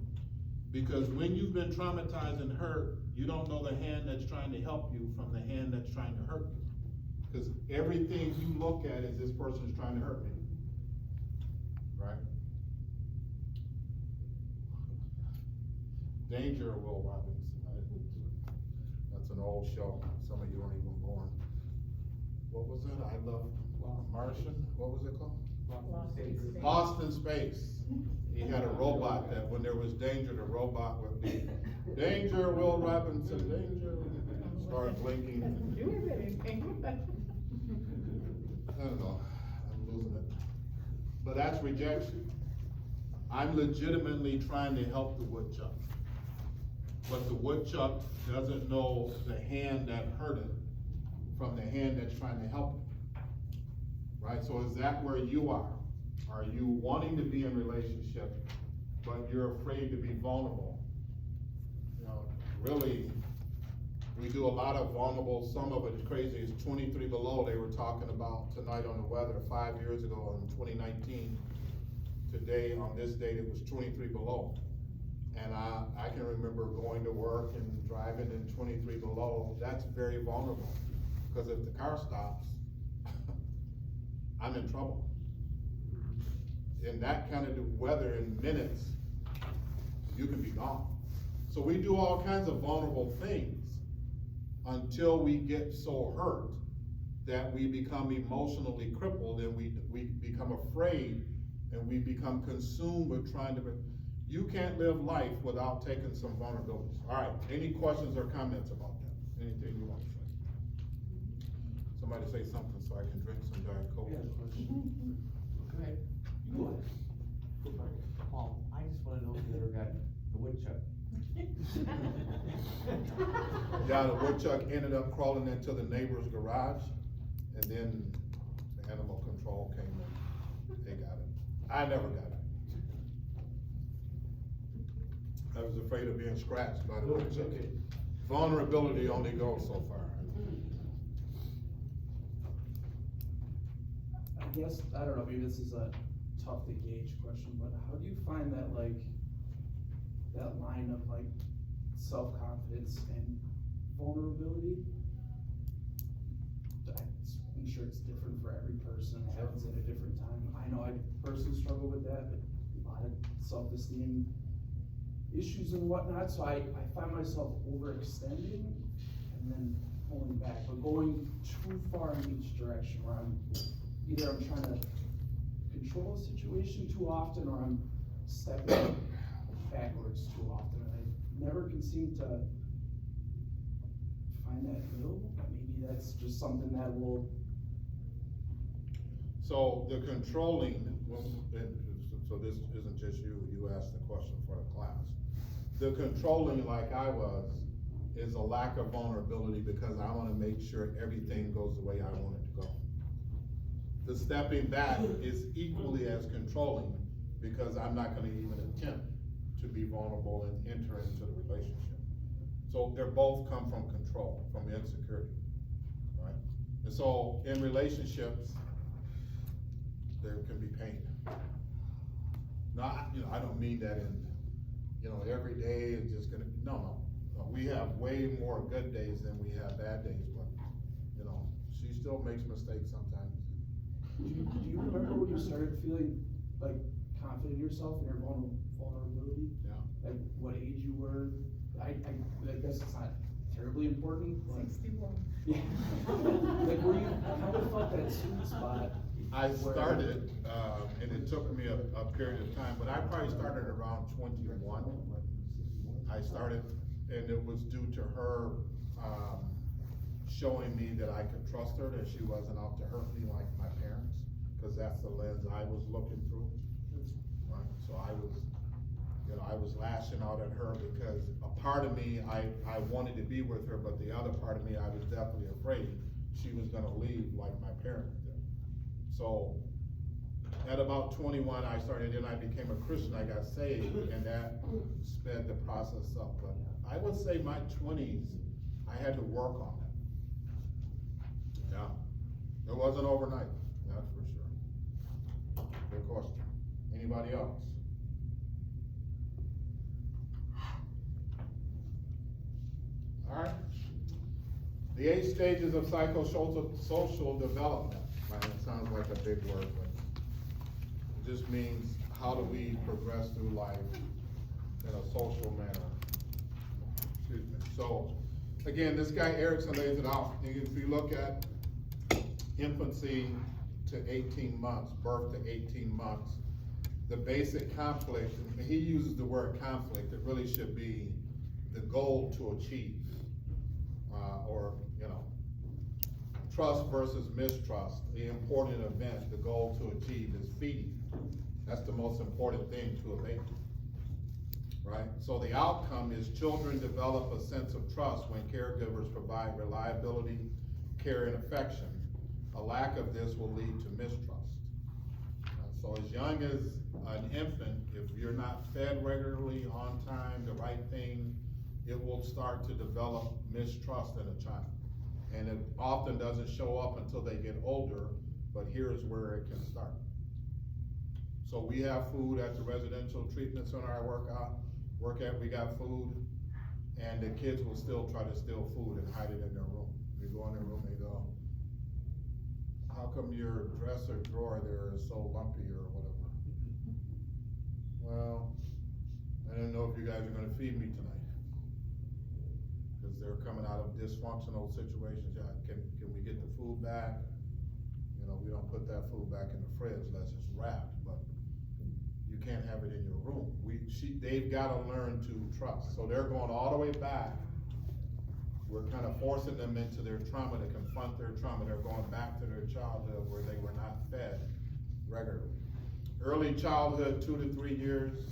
Because when you've been traumatized and hurt, you don't know the hand that's trying to help you from the hand that's trying to hurt you. Because everything you look at is this person's trying to hurt me. Right? Danger, Will Robinson. That's an old show. Some of you aren't even born. What was it? I Love Martian? What was it called? Lost in Space. He had a robot that when there was danger, the robot would be, danger, Will Robinson, danger. Start blinking. Doesn't do anything, but. I don't know, I'm losing it. But that's rejection. I'm legitimately trying to help the woodchuck. But the woodchuck doesn't know the hand that hurt it from the hand that's trying to help it. Right, so is that where you are? Are you wanting to be in relationship, but you're afraid to be vulnerable? You know, really, we do a lot of vulnerable, some of it is crazy, it's 23 below, they were talking about tonight on the weather 5 years ago in 2019. Today, on this date, it was 23 below. And I can remember going to work and driving in 23 below, that's very vulnerable. Because if the car stops, I'm in trouble. In that kind of weather, in minutes, you can be gone. So we do all kinds of vulnerable things until we get so hurt that we become emotionally crippled and we become afraid and we become consumed with trying to, you can't live life without taking some vulnerabilities. All right, any questions or comments about that? Anything you want to say? Somebody say something so I can drink some Diet Coke. Yeah, question. Go ahead. You go ahead. Paul, I just wanna know if you ever got the woodchuck. Yeah, the woodchuck ended up crawling into the neighbor's garage, and then the animal control came in, they got it. I never got it. I was afraid of being scratched by the woodchuck. Okay. Vulnerability only goes so far. I guess, I don't know, maybe this is a tough to gauge question, but how do you find that, like, that line of, like, self-confidence and vulnerability? I'm sure it's different for every person, it happens at a different time. I know I personally struggle with that, but a lot of self-esteem issues and whatnot, so I find myself overextending and then pulling back, but going too far in each direction where either I'm trying to control a situation too often or I'm stepping backwards too often. And I never can seem to find that middle. Maybe that's just something that will. So the controlling, so this isn't just you asked the question for the class. The controlling, like I was, is a lack of vulnerability because I wanna make sure everything goes the way I want it to go. The stepping back is equally as controlling because I'm not gonna even attempt to be vulnerable and enter into the relationship. So they're both come from control, from insecurity, right? And so in relationships, there can be pain. Now, I don't mean that in, every day is just gonna, no. We have way more good days than we have bad days, but, she still makes mistakes sometimes. Do you remember when you started feeling like confident in yourself and your vulnerability? Yeah. Like what age you were? I guess it's not terribly important, but. 61. Yeah. Like where you kind of felt that sweet spot. I started, and it took me a period of time, but I probably started around 21. I started, and it was due to her, showing me that I could trust her, that she wasn't out to hurt me like my parents, cause that's the lens I was looking through, right? So I was lashing out at her because a part of me, I wanted to be with her, but the other part of me, I was definitely afraid she was gonna leave like my parents did. So, at about 21, I started, then I became a Christian, I got saved, and that sped the process up, but I would say my 20s, I had to work on it. Yeah, It wasn't overnight, that's for sure. Good question. Anybody else? All right. The 8 stages of psychosocial development. Man, it sounds like a big word, but it just means how do we progress through life in a social manner. Excuse me. So, again, this guy Erickson lays it out. If you look at infancy to 18 months, birth to 18 months, the basic conflict, and he uses the word conflict, it really should be the goal to achieve, or, you know, trust versus mistrust, the important event, the goal to achieve is feeding. That's the most important thing to a baby, right? So the outcome is children develop a sense of trust when caregivers provide reliability, care, and affection. A lack of this will lead to mistrust. So as young as an infant, if you're not fed regularly, on time, the right thing, it will start to develop mistrust in a child. And it often doesn't show up until they get older, but here's where it can start. So we have food at the residential treatment center I work at, we got food, and the kids will still try to steal food and hide it in their room. We go in their room, they go, how come your dresser drawer there is so lumpy or whatever? Well, I didn't know if you guys are gonna feed me tonight. Cause they're coming out of dysfunctional situations. Yeah, can we get the food back? You know, we don't put that food back in the fridge unless it's wrapped, but you can't have it in your room. They've gotta learn to trust. So they're going all the way back. We're kind of forcing them into their trauma to confront their trauma. They're going back to their childhood where they were not fed regularly. Early childhood, 2 to 3 years.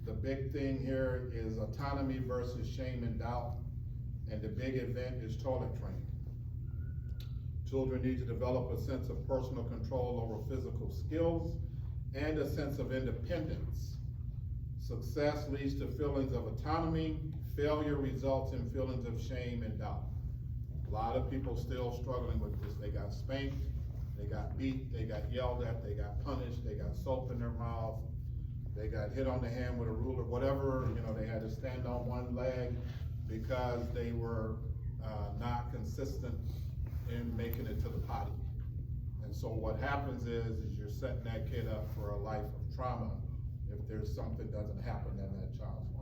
The big thing here is autonomy versus shame and doubt. And the big event is toilet training. Children need to develop a sense of personal control over physical skills and a sense of independence. Success leads to feelings of autonomy. Failure results in feelings of shame and doubt. A lot of people still struggling with this. They got spanked, they got beat, they got yelled at, they got punished, they got soap in their mouth, they got hit on the hand with a ruler, whatever, you know, they had to stand on one leg because they were not consistent in making it to the potty. And so what happens is you're setting that kid up for a life of trauma if there's something doesn't happen in that child's life.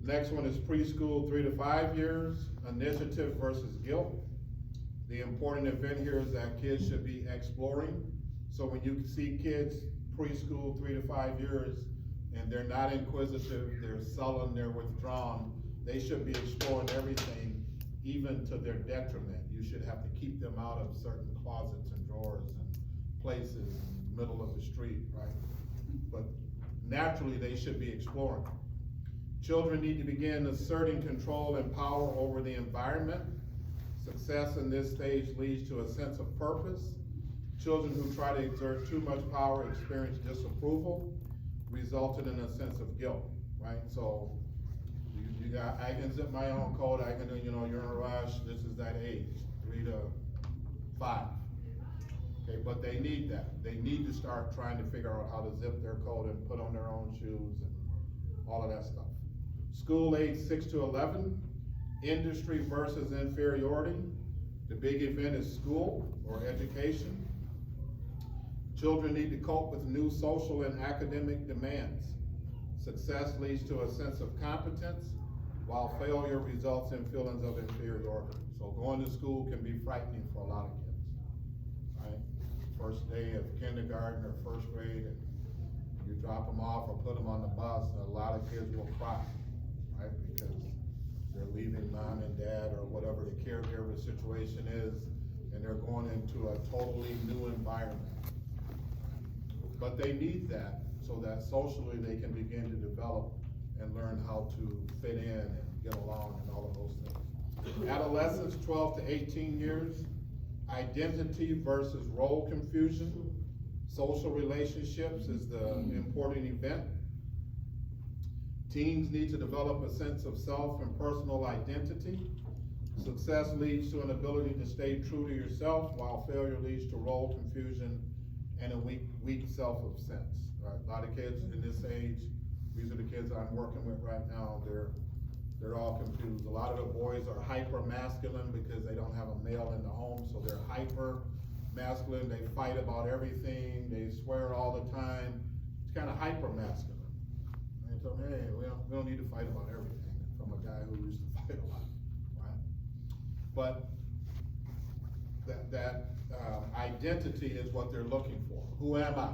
Next one is preschool, 3 to 5 years, initiative versus guilt. The important event here is that kids should be exploring. So when you see kids preschool, 3 to 5 years, and they're not inquisitive, they're sullen, they're withdrawn, they should be exploring everything, even to their detriment. You should have to keep them out of certain closets and drawers and places in the middle of the street, right? But naturally, they should be exploring. Children need to begin asserting control and power over the environment. Success in this stage leads to a sense of purpose. Children who try to exert too much power experience disapproval, resulting in a sense of guilt, right? So you got, I can zip my own code, I can, you know, you're in a rush, this is that age, 3 to 5. Okay, but they need that. They need to start trying to figure out how to zip their code and put on their own shoes and all of that stuff. School age 6 to 11, industry versus inferiority. The big event is school or education. Children need to cope with new social and academic demands. Success leads to a sense of competence, while failure results in feelings of inferiority. So going to school can be frightening for a lot of kids, right? First day of kindergarten or first grade, and you drop them off or put them on the bus, and a lot of kids will cry, right? Because they're leaving mom and dad or whatever the caregiver situation is, and they're going into a totally new environment. But they need that so that socially they can begin to develop and learn how to fit in and get along and all of those things. Adolescence, 12 to 18 years, identity versus role confusion. Social relationships is the important event. Teens need to develop a sense of self and personal identity. Success leads to an ability to stay true to yourself, while failure leads to role confusion and a weak self-sense, right? A lot of kids in this age, these are the kids I'm working with right now, they're all confused. A lot of the boys are hyper masculine because they don't have a male in the home, so they're hyper masculine, they fight about everything, they swear all the time. It's kinda hyper masculine. And so, hey, we don't need to fight about everything, from a guy who used to fight a lot, right? But that identity is what they're looking for. Who am I?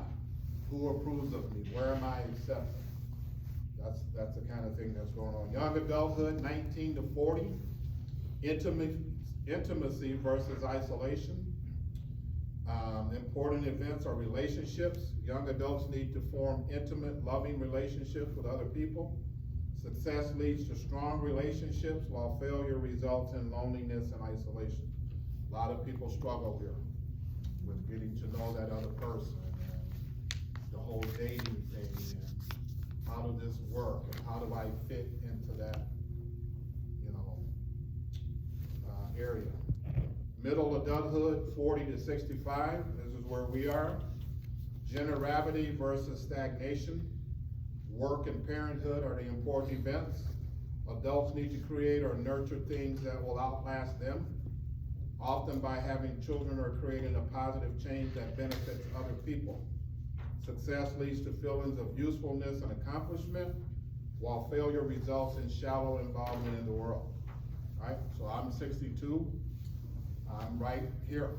Who approves of me? Where am I accepted? That's the kind of thing that's going on. Young adulthood, 19 to 40, intimacy versus isolation. Important events are relationships. Young adults need to form intimate, loving relationships with other people. Success leads to strong relationships, while failure results in loneliness and isolation. A lot of people struggle here with getting to know that other person, and the whole dating thing, and how does this work, and how do I fit into that, area. Middle adulthood, 40 to 65, this is where we are. Generosity versus stagnation. Work and parenthood are the important events. Adults need to create or nurture things that will outlast them, often by having children or creating a positive change that benefits other people. Success leads to feelings of usefulness and accomplishment, while failure results in shallow involvement in the world. Right? So I'm 62, I'm right here.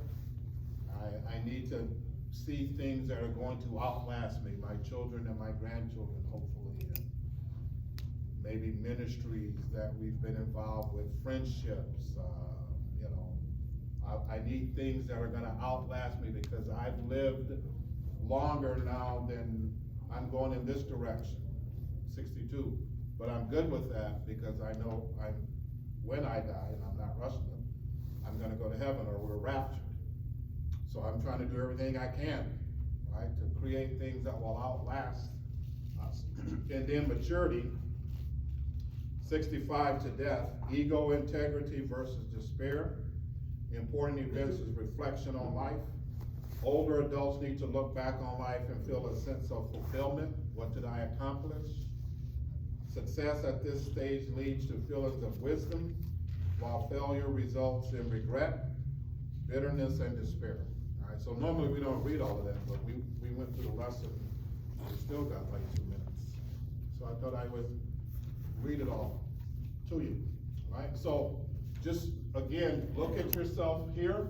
I need to see things that are going to outlast me, my children and my grandchildren, hopefully, and maybe ministries that we've been involved with, friendships, I need things that are gonna outlast me, because I've lived longer now than I'm going in this direction, 62. But I'm good with that, because I know when I die, and I'm not rushing them, I'm gonna go to heaven, or we're raptured. So I'm trying to do everything I can, right, to create things that will outlast us. And then maturity, 65 to death, ego, integrity versus despair. Important events is reflection on life. Older adults need to look back on life and feel a sense of fulfillment. What did I accomplish? Success at this stage leads to feelings of wisdom, while failure results in regret, bitterness, and despair. All right, so normally we don't read all of that, but we went through the lesson, we still got like 2 minutes. So I thought I would read it all to you, all right? So just, again, look at yourself here,